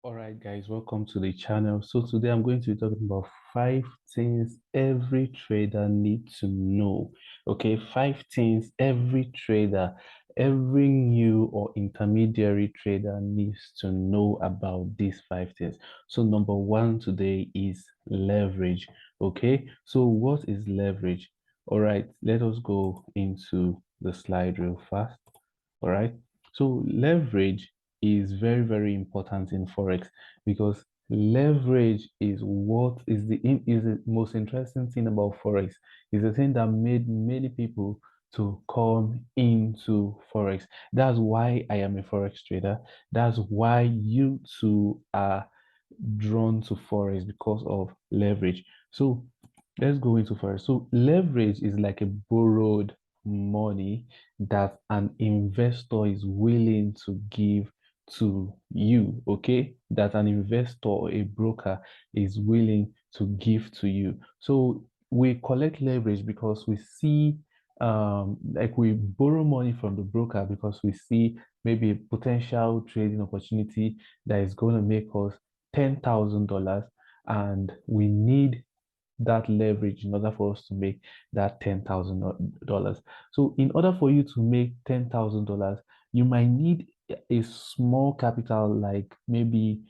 All right, guys, welcome to the channel. So today I'm going to be talking about 5 things every trader needs to know. Okay, 5 things every trader, every new or intermediary trader needs to know about these 5 things. So number one today is leverage. Okay, so what is leverage? All right, let us go into the slide real fast. All right. So leverage is very, very important in Forex because leverage is what is the most interesting thing about Forex. Is the thing that made many people to come into Forex. That's why I am a Forex trader. That's why you too are drawn to Forex because of leverage. So let's go into Forex. So leverage is like a borrowed money that an investor is willing to give to you, okay? That an investor or a broker is willing to give to you. So we collect leverage because we see like we borrow money from the broker because we see maybe a potential trading opportunity that is going to make us $10,000 and we need that leverage in order for us to make that $10,000. So in order for you to make $10,000, you might need a small capital like maybe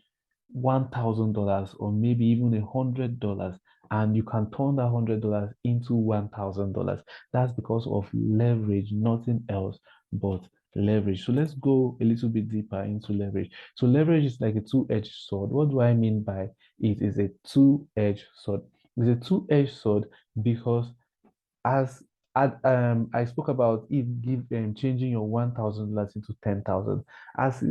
$1,000 or maybe even $100, and you can turn that $100 into $1,000. That's because of leverage, nothing else but leverage. So let's go a little bit deeper into leverage. So leverage is like a two-edged sword. What do I mean by it is a two-edged sword? It's a two-edged sword because as I spoke about it give changing your $1,000 into 10,000 as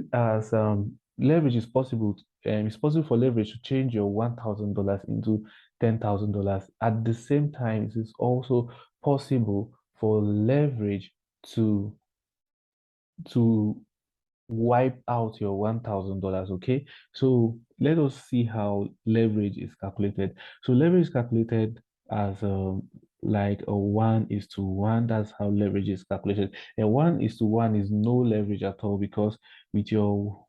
leverage is possible. It's possible for leverage to change your $1,000 into $10,000. At the same time, it is also possible for leverage to to wipe out your $1,000. Okay, so let us see how leverage is calculated. So leverage is calculated as like a 1:1. That's how leverage is calculated. A 1:1 is no leverage at all because with your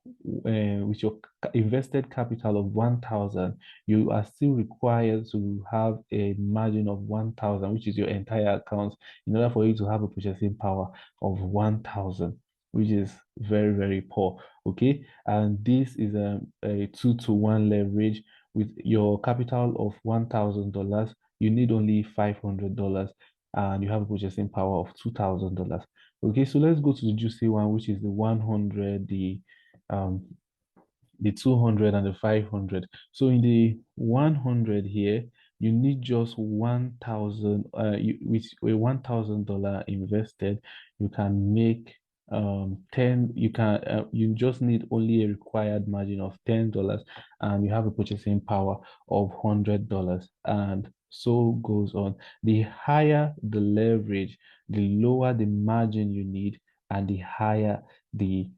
invested capital of 1,000, you are still required to have a margin of 1,000, which is your entire account, in order for you to have a purchasing power of 1,000, which is very, very poor. Okay. And this is a 2-to-1 leverage with your capital of $1,000. You need only $500 and you have a purchasing power of $2,000. Okay. So let's go to the juicy one, which is the 100, um, the 200 and the 500. So in the 100 here, you need just 1,000, with a $1,000 invested, you can make 10, you just need only a required margin of $10 and you have a purchasing power of $100 and so goes on. The higher the leverage, the lower the margin you need and the higher the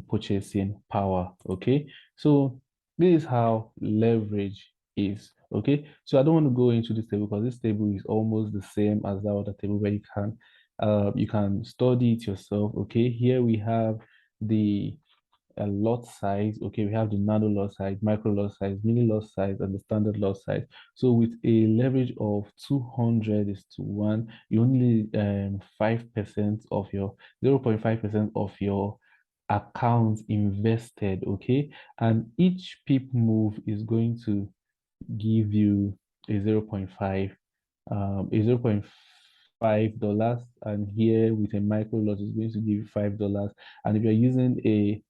purchasing power. Okay, so this is how leverage is. Okay, so I don't want to go into this table because this table is almost the same as that other table where you can study it yourself. Okay, here we have the lot size. Okay, we have the nano lot size, micro lot size, mini lot size, and the standard lot size. So with a leverage of 200:1, you only 5% of your 0.5% of your account invested. Okay, and each pip move is going to give you a 0.5 a $0.5, and here with a micro lot is going to give you $5, and if you're using a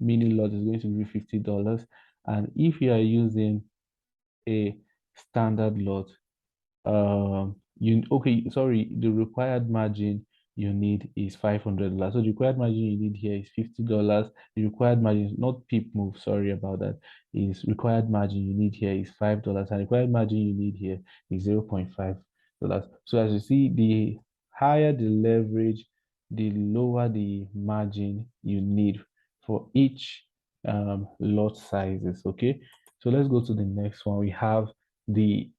mini lot is going to give you $50, and if you are using a standard lot, you okay, sorry, the required margin you need is $500. So the required margin you need here is $50. The required margin, not pip move, sorry about that, is required margin you need here is $5, and required margin you need here is $0.5. So as you see, the higher the leverage, the lower the margin you need for each lot sizes. Okay, so let's go to the next one. We have the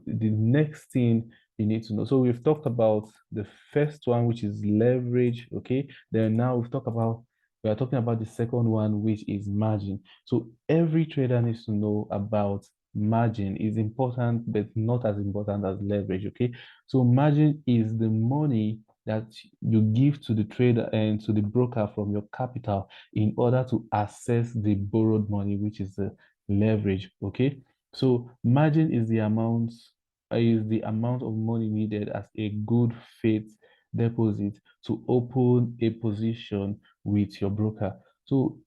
next thing you need to know. So we've talked about the first one, which is leverage. Okay. Then now we've talked about We are talking about the second one, which is margin. So every trader needs to know about margin. Is important, but not as important as leverage. Okay. So margin is the money that you give to the trader and to the broker from your capital in order to access the borrowed money, which is the leverage. Okay. So margin is the amount of money needed as a good faith deposit to open a position with your broker. So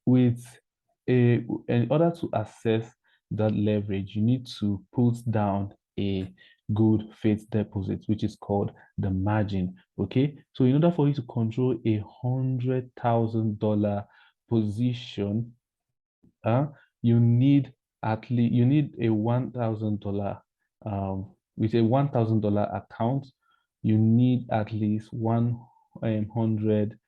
in order to access that leverage, you need to put down a good faith deposit, which is called the margin. Okay. So in order for you to control $100,000 position, uh, you need a $1,000 with a $1,000 account, you need at least 100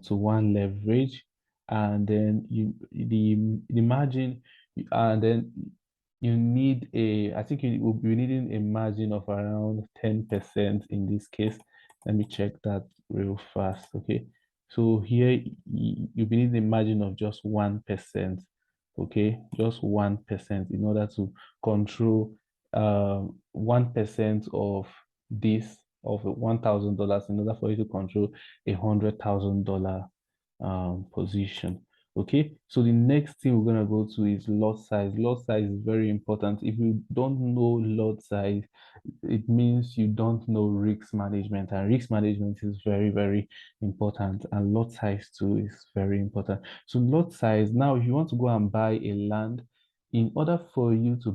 to one leverage, and then the margin, and then you need a I think you will be needing a margin of around 10% in this case. Let me check that real fast. Okay. So here you'll be needing a margin of just 1%. Okay, just 1% in order to control 1% of this of $1,000 in order for you to control $100,000 position. Okay, so the next thing we're gonna go to is lot size. Lot size is very important. If you don't know lot size, it means you don't know risk management, and risk management is very, very important, and lot size too is very important. So lot size, now if you want to go and buy a land, in order for you to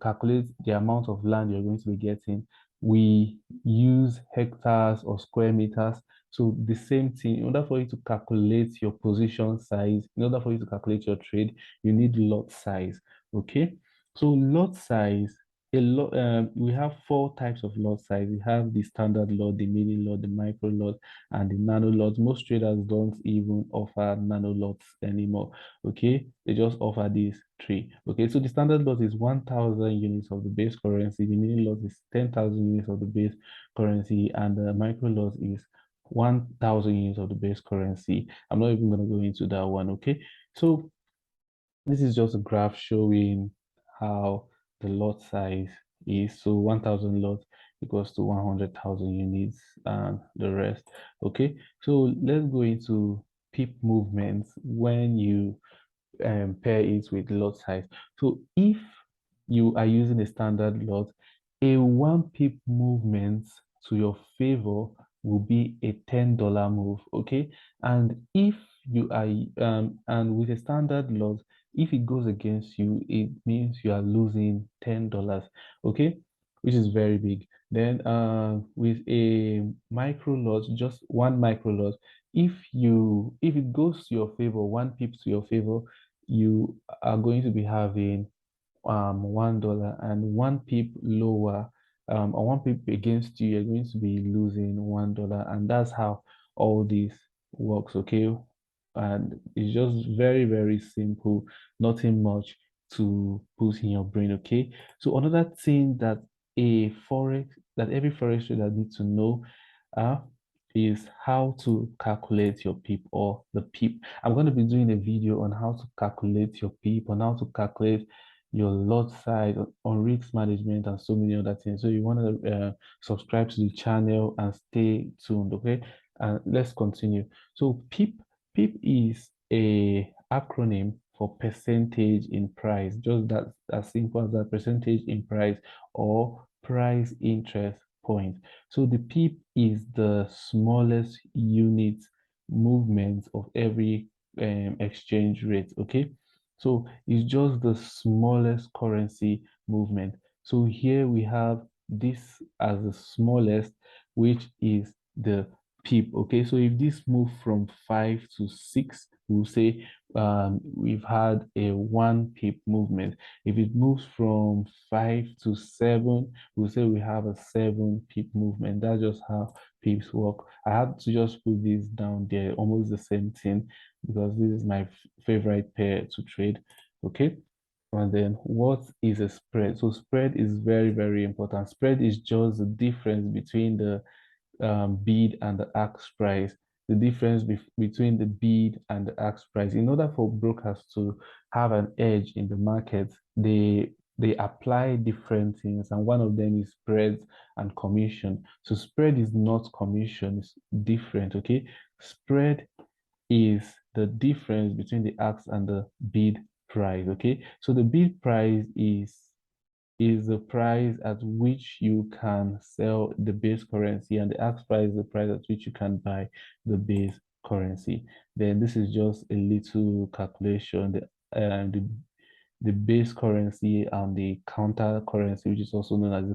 calculate the amount of land you're going to be getting, we use hectares or square meters. So the same thing, in order for you to calculate your position size, in order for you to calculate your trade, you need lot size. Okay. So lot size, we have four types of lot size. We have the standard lot, the mini lot, the micro lot, and the nano lot. Most traders don't even offer nano lots anymore. Okay, they just offer these three. Okay, so the standard lot is 1,000 units of the base currency. The mini lot is 10,000 units of the base currency, and the micro lot is 1,000 units of the base currency. I'm not even going to go into that one. Okay, so this is just a graph showing how the lot size is. So 1,000 lots equals to 100,000 units and the rest. Okay, so let's go into pip movements when you pair it with lot size. So if you are using a standard lot, a one pip movement to your favor will be a $10 move. Okay, and if you are and with a standard lot, if it goes against you, it means you are losing $10. Okay, which is very big. Then with a micro lot, just one micro lot, if it goes to your favor, one pip to your favor, you are going to be having $1, and one pip lower or one pip against you, you're going to be losing $1. And that's how all this works. Okay, and it's just very, very simple, nothing much to put in your brain. Okay, so another thing that a forex that every forex trader needs to know uh, is how to calculate your PIP or the PIP. I'm going to be doing a video on how to calculate your PIP, on how to calculate your lot size, on risk management, and so many other things. So you want to subscribe to the channel and stay tuned. Okay, and let's continue. So PIP is a acronym for percentage in price, just that as simple as that, percentage in price or price interest point. So the PIP is the smallest unit movement of every exchange rate. Okay, so it's just the smallest currency movement. So here we have this as the smallest, which is the PIP. Okay, so if this move from 5 to 6, we'll say we've had a 1 PIP movement. If it moves from 5 to 7, we'll say we have a 7 PIP movement. That's just how PIPs work. I had to just put this down there, almost the same thing, because this is my favorite pair to trade. Okay. And then what is a spread? So spread is very, very important. Spread is just the difference between the bid and the ask price. the difference between the bid and the ask price. In order for brokers to have an edge in the market, they apply different things, and one of them is spread and commission. So spread is not commission, it's different, okay? Spread is the difference between the ask and the bid price, okay? So the bid price is the price at which you can sell the base currency, and the ask price is the price at which you can buy the base currency. Then this is just a little calculation. The base currency and the counter currency, which is also known as the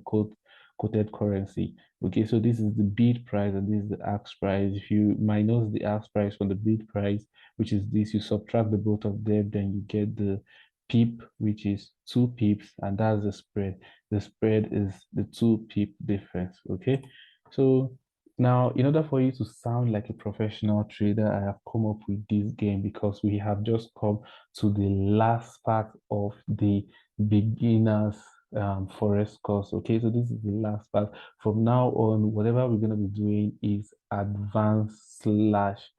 quoted currency. Okay, so this is the bid price and this is the ask price. If you minus the ask price from the bid price, which is this, you subtract the both of them, then you get the pip, which is 2 pips, and that's the spread. The spread is the 2 pip difference. Okay, so now, in order for you to sound like a professional trader, I have come up with this game because we have just come to the last part of the beginners forex course. Okay, so this is the last part. From now on, whatever we're going to be doing is advanced slash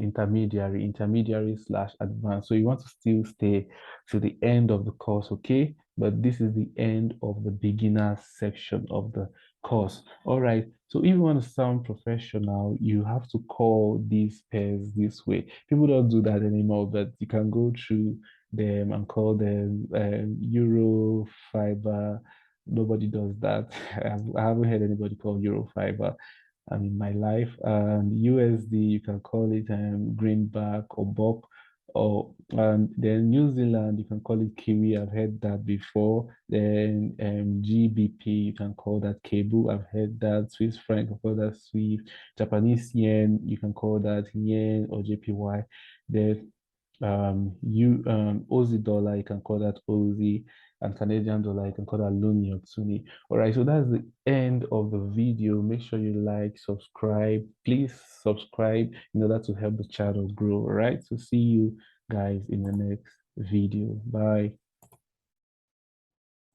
intermediary slash advanced. So you want to still stay to the end of the course, okay? But this is the end of the beginners section of the course. All right. So if you want to sound professional, you have to call these pairs this way. People don't do that anymore, but you can go through them and call them Euro Fiber. Nobody does that. I haven't heard anybody call Euro Fiber in my life. And USD, you can call it Greenback or BOP. Or then New Zealand, you can call it Kiwi. I've heard that before. Then GBP, you can call that Cable. I've heard that. Swiss franc, you can call that Swift. Japanese yen, you can call that Yen or JPY. Then Aussie dollar, you can call that Aussie, and Canadian dollar, you can call that Luni or Tuni. All right, so that's the end of the video. Make sure you like, subscribe. Please subscribe in order to help the channel grow. All right, so see you guys in the next video. Bye.